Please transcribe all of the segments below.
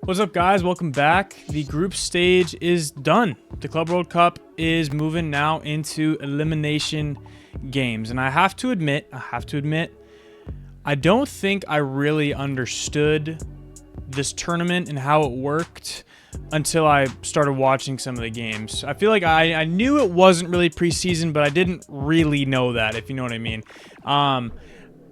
What's up, guys? Welcome back. The group stage is done. The Club World Cup is moving now into elimination games. And I have to admit, I don't think I really understood this tournament and how it worked until I started watching some of the games. I feel like I knew it wasn't really preseason, but I didn't really know that, if you know what I mean.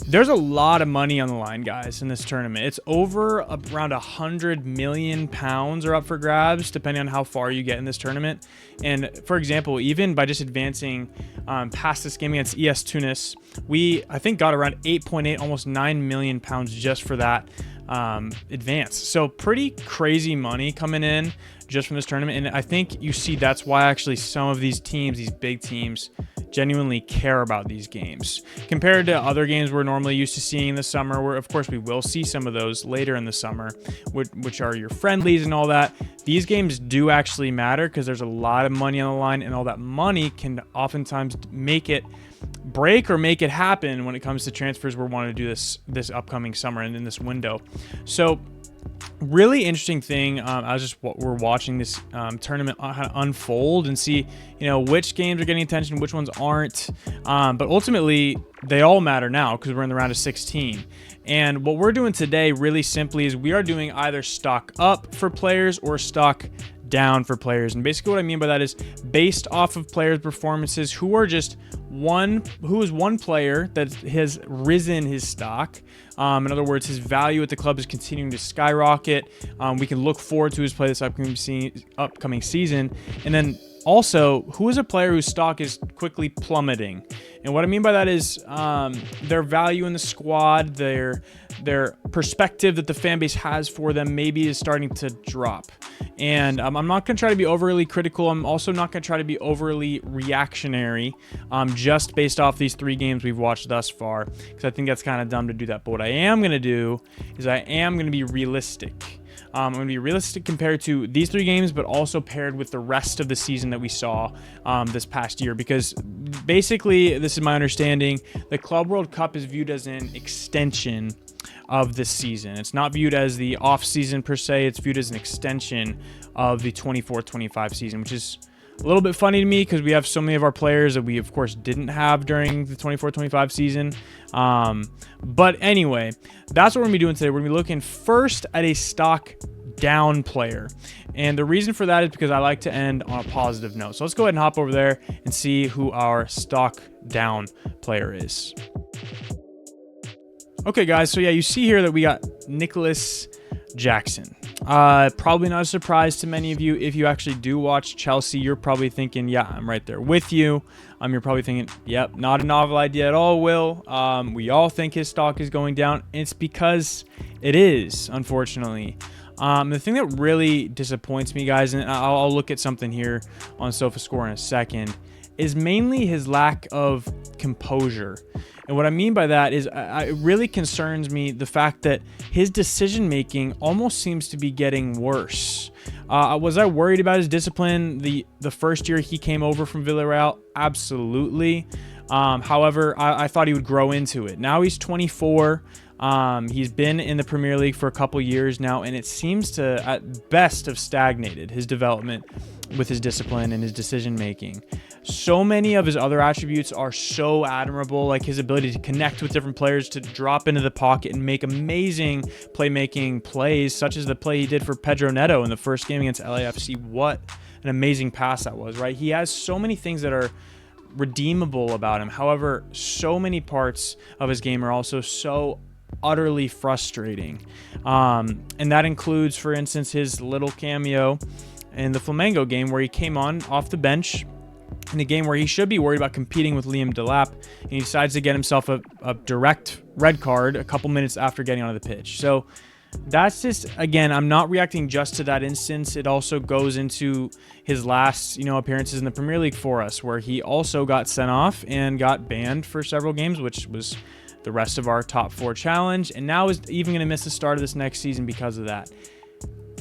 There's a lot of money on the line, guys, in this tournament. It's over around 100 million pounds are up for grabs, depending on how far you get in this tournament. And for example, even by just advancing past this game against ES Tunis, we, I think, got around 8.8, almost 9 million pounds just for that advance. So pretty crazy money coming in just from this tournament. And I think you see that's why actually some of these teams, these big teams, genuinely care about these games compared to other games we're normally used to seeing in the summer, where of course we will see some of those later in the summer, which are your friendlies and all that. These games do actually matter because there's a lot of money on the line, and all that money can oftentimes make it break or make it happen when it comes to transfers we're wanting to do this upcoming summer and in this window. So really interesting thing. We're watching this tournament unfold and see, which games are getting attention, which ones aren't. But ultimately, they all matter now because we're in the round of 16. And what we're doing today, really simply, is we are doing either stock up for players or stock down for players. And basically what I mean by that is based off of players' performances who is one player that has risen his stock. In other words, his value at the club is continuing to skyrocket. We can look forward to his play this upcoming season. And then also, who is a player whose stock is quickly plummeting? And what I mean by that is their value in the squad, their perspective that the fan base has for them maybe is starting to drop. And I'm not going to try to be overly critical. I'm also not going to try to be overly reactionary just based off these 3 games we've watched thus far, because I think that's kind of dumb to do that. But what I am going to do is I am going to be realistic. I'm going to be realistic compared to these 3 games, but also paired with the rest of the season that we saw this past year. Because basically, this is my understanding, the Club World Cup is viewed as an extension of this season. It's not viewed as the off season per se. It's viewed as an extension of the 24-25 season, which is a little bit funny to me because we have so many of our players that we, of course, didn't have during the 24-25 season. But anyway, that's what we're going to be doing today. We're going to be looking first at a stock down player. And the reason for that is because I like to end on a positive note. So let's go ahead and hop over there and see who our stock down player is. Okay, guys, so yeah, you see here that we got Nicholas Jackson. Probably not a surprise to many of you. If you actually do watch Chelsea, you're probably thinking, yeah, I'm right there with you. You're probably thinking, yep, not a novel idea at all, Will. We all think his stock is going down. It's because it is, unfortunately. The thing that really disappoints me, guys, and I'll look at something here on SofaScore in a second, is mainly his lack of composure. And what I mean by that is it really concerns me the fact that his decision-making almost seems to be getting worse. Was I worried about his discipline the first year he came over from Villarreal? Absolutely. However, I thought he would grow into it. Now he's 24. He's been in the Premier League for a couple years now, and it seems to, at best, have stagnated his development with his discipline and his decision-making. So many of his other attributes are so admirable, like his ability to connect with different players, to drop into the pocket and make amazing playmaking plays, such as the play he did for Pedro Neto in the first game against LAFC. What an amazing pass that was, right? He has so many things that are redeemable about him. However, so many parts of his game are also so utterly frustrating. And that includes, for instance, his little cameo in the Flamengo game where he came on off the bench in a game where he should be worried about competing with Liam Delap, and he decides to get himself a direct red card a couple minutes after getting onto the pitch. So that's just, again, I'm not reacting just to that instance. It also goes into his last, appearances in the Premier League for us, where he also got sent off and got banned for several games, which was the rest of our top 4 challenge, and now is even going to miss the start of this next season because of that.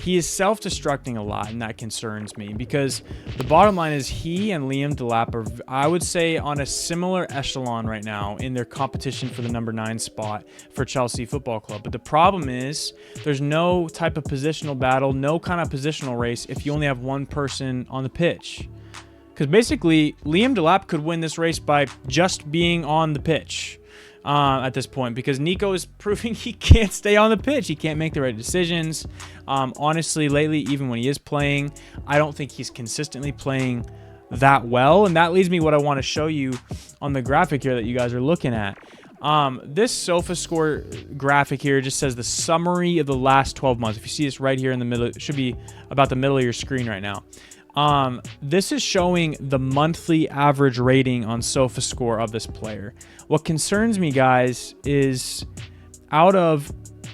he is self-destructing a lot, and that concerns me because the bottom line is he and Liam Delap are, I would say, on a similar echelon right now in their competition for the number 9 spot for Chelsea Football Club. But the problem is there's no type of positional battle, no kind of positional race if you only have one person on the pitch. Because basically, Liam Delap could win this race by just being on the pitch. At this point, because Nico is proving he can't stay on the pitch. He can't make the right decisions. Honestly, lately, even when he is playing, I don't think he's consistently playing that well. And that leads me what I want to show you on the graphic here that you guys are looking at. This SofaScore graphic here just says the summary of the last 12 months. If you see this right here in the middle, it should be about the middle of your screen right now. This is showing the monthly average rating on SofaScore of this player. What concerns me, guys, is out of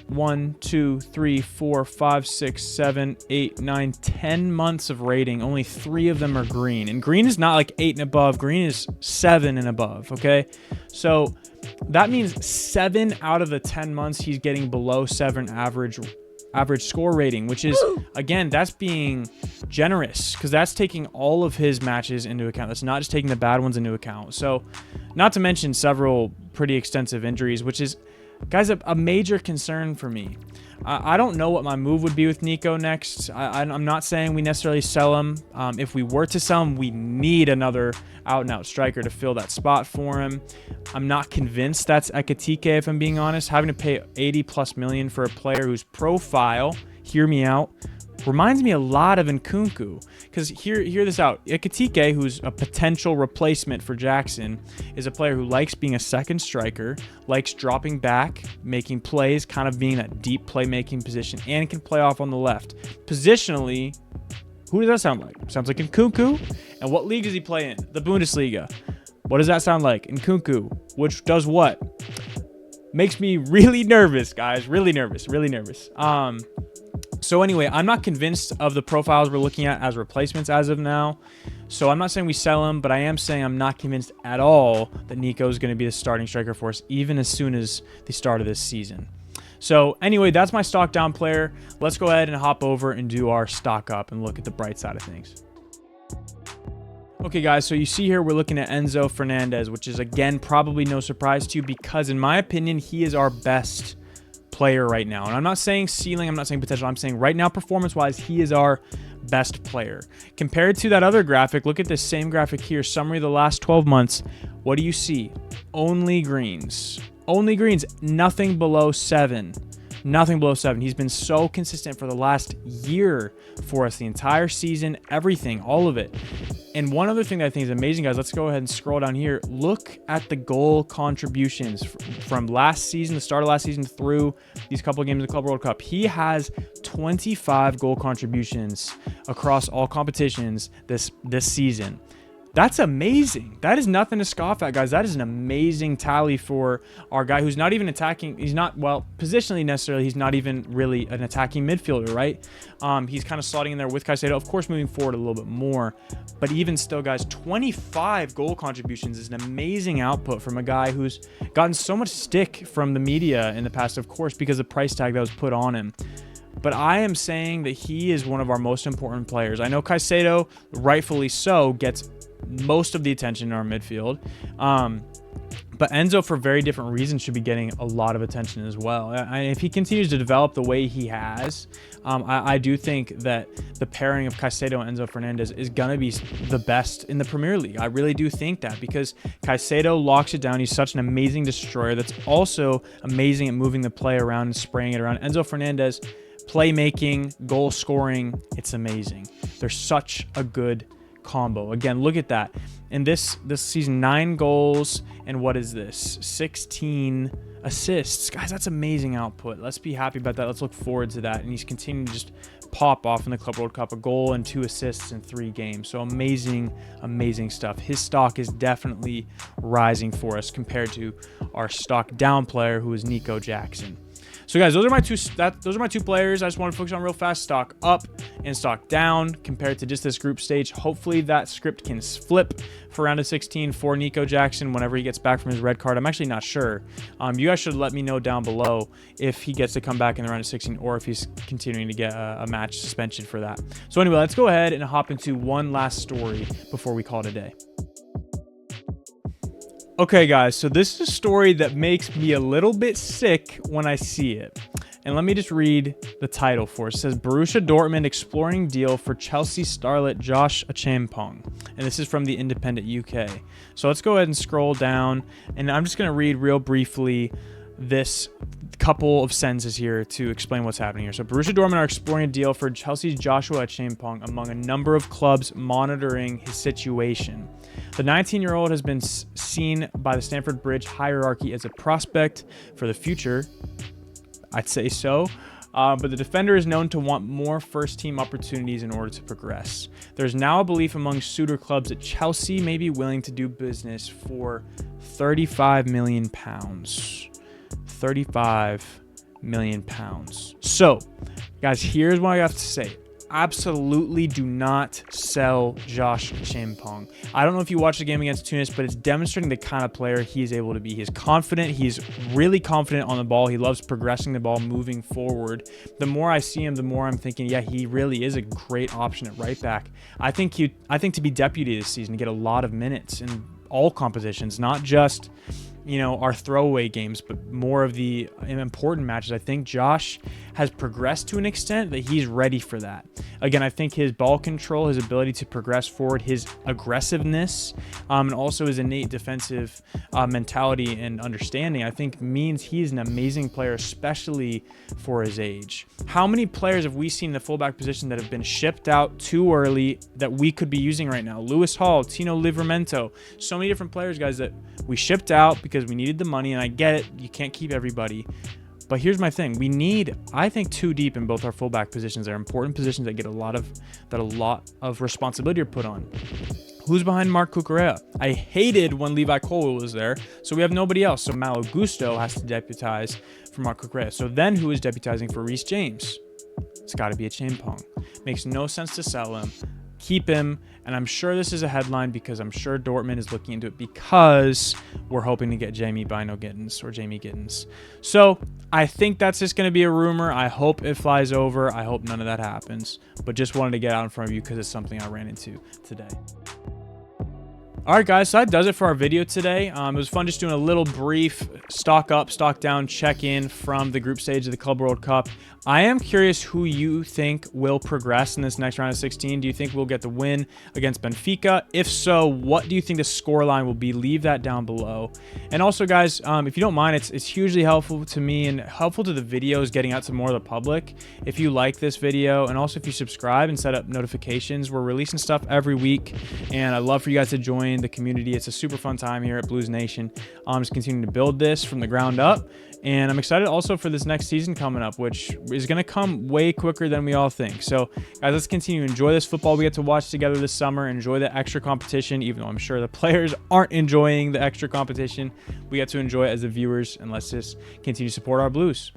1, 2, 3, 4, 5, 6, 7, 8, 9, 10 months of rating, only 3 of them are green. And green is not like 8 and above. Green is 7 and above, okay? So that means 7 out of the 10 months he's getting below 7 average score rating, which is, again, that's being generous because that's taking all of his matches into account. That's not just taking the bad ones into account. So not to mention several pretty extensive injuries, which is, guys, a major concern for me. I don't know what my move would be with Nico next. I'm not saying we necessarily sell him. If we were to sell him, we need another out-and-out striker to fill that spot for him. I'm not convinced that's Ekitike, if I'm being honest. Having to pay 80+ million for a player whose profile, hear me out, reminds me a lot of Nkunku. Because hear this out. Ekitike, who's a potential replacement for Jackson, is a player who likes being a second striker, likes dropping back, making plays, kind of being that deep playmaking position, and can play off on the left. Positionally, who does that sound like? Sounds like Nkunku. And what league does he play in? The Bundesliga. What does that sound like? Nkunku, which does what? Makes me really nervous, guys. Really nervous. So anyway, I'm not convinced of the profiles we're looking at as replacements as of now. So I'm not saying we sell him, but I am saying I'm not convinced at all that Nico is going to be the starting striker for us, even as soon as the start of this season. So anyway, that's my stock down player. Let's go ahead and hop over and do our stock up and look at the bright side of things. Okay, guys, so you see here we're looking at Enzo Fernandez, which is, again, probably no surprise to you because, in my opinion, he is our best player right now. And I'm not saying ceiling, I'm not saying potential, I'm saying right now, performance-wise, he is our best player. Compared to that other graphic, look at this same graphic here, summary of the last 12 months. What do you see? Only greens. Only greens, nothing below 7. Nothing below 7. He's been so consistent for the last year for us, the entire season, everything, all of it. And one other thing that I think is amazing, guys, let's go ahead and scroll down here. Look at the goal contributions from last season, the start of last season through these couple of games of the Club World Cup. He has 25 goal contributions across all competitions this season. That's amazing. That is nothing to scoff at, guys. That is an amazing tally for our guy who's not even attacking. He's not, well, positionally necessarily, he's not even really an attacking midfielder, right? He's kind of slotting in there with Caicedo, of course, moving forward a little bit more. But even still, guys, 25 goal contributions is an amazing output from a guy who's gotten so much stick from the media in the past, of course, because of the price tag that was put on him. But I am saying that he is one of our most important players. I know Caicedo, rightfully so, gets most of the attention in our midfield. But Enzo, for very different reasons, should be getting a lot of attention as well. If he continues to develop the way he has, I do think that the pairing of Caicedo and Enzo Fernandez is going to be the best in the Premier League. I really do think that because Caicedo locks it down. He's such an amazing destroyer that's also amazing at moving the play around and spraying it around. Enzo Fernandez, playmaking, goal scoring, it's amazing. They're such a good combo. Again, look at that. In this season, 9 goals and what is this? 16 assists. Guys, that's amazing output. Let's be happy about that. Let's look forward to that. And he's continuing to just pop off in the Club World Cup, a goal and 2 assists in 3 games. So amazing, amazing stuff. His stock is definitely rising for us compared to our stock down player, who is Nico Jackson. So guys, those are my two players. I just want to focus on real fast. Stock up and stock down compared to just this group stage. Hopefully that script can flip for round of 16 for Nico Jackson whenever he gets back from his red card. I'm actually not sure. You guys should let me know down below if he gets to come back in the round of 16 or if he's continuing to get a match suspension for that. So anyway, let's go ahead and hop into one last story before we call it a day. Okay guys, so this is a story that makes me a little bit sick when I see it. And let me just read the title for it. It says, Borussia Dortmund exploring deal for Chelsea starlet Josh Achampong. And this is from the Independent UK. So let's go ahead and scroll down. And I'm just going to read real briefly this couple of sentences here to explain what's happening here. So Borussia Dortmund are exploring a deal for Chelsea's Joshua Achampong among a number of clubs monitoring his situation. The 19-year-old has been seen by the Stamford Bridge hierarchy as a prospect for the future. I'd say so. But the defender is known to want more first-team opportunities in order to progress. There's now a belief among suitor clubs that Chelsea may be willing to do business for £35 million. £35 million. So, guys, here's what I have to say. Absolutely do not sell Josh Achampong. I don't know if you watched the game against Tunis, but it's demonstrating the kind of player he is able to be. He's confident. He's really confident on the ball. He loves progressing the ball, moving forward. The more I see him, the more I'm thinking, yeah, he really is a great option at right back. I think to be deputy this season, to get a lot of minutes in all competitions, not just, you know, our throwaway games, but more of the important matches. I think Josh has progressed to an extent that he's ready for that. Again, I think his ball control, his ability to progress forward, his aggressiveness, and also his innate defensive mentality and understanding, I think means he's an amazing player, especially for his age. How many players have we seen in the fullback position that have been shipped out too early that we could be using right now? Lewis Hall, Tino Livramento, so many different players, guys, that we shipped out because we needed the money, and I get it, you can't keep everybody. But here's my thing. We need, I think, two deep in both our fullback positions. They're important positions that get a lot of responsibility are put on. Who's behind Marc Cucurella? I hated when Levi Colwill was there, so we have nobody else. So Malo Gusto has to deputize for Marc Cucurella. So then who is deputizing for Reece James? It's got to be Achampong. Makes no sense to sell him. Keep him, and I'm sure this is a headline because I'm sure Dortmund is looking into it because we're hoping to get Jamie Gittins. So I think that's just going to be a rumor. I hope it flies over. I hope none of that happens, but just wanted to get out in front of you because it's something I ran into today. All right, guys, so that does it for our video today. It was fun just doing a little brief stock up, stock down check-in from the group stage of the Club World Cup. I am curious who you think will progress in this next round of 16. Do you think we'll get the win against Benfica? If so, what do you think the scoreline will be? Leave that down below. And also, guys, if you don't mind, it's hugely helpful to me and helpful to the videos getting out to more of the public. If you like this video, and also if you subscribe and set up notifications, we're releasing stuff every week, and I'd love for you guys to join the community. It's a super fun time here at Blues Nation. I'm just continuing to build this from the ground up, and I'm excited also for this next season coming up, which is going to come way quicker than we all think. So, guys, let's continue to enjoy this football we get to watch together this summer. Enjoy the extra competition, even though I'm sure the players aren't enjoying the extra competition. We get to enjoy it as the viewers, and let's just continue to support our Blues.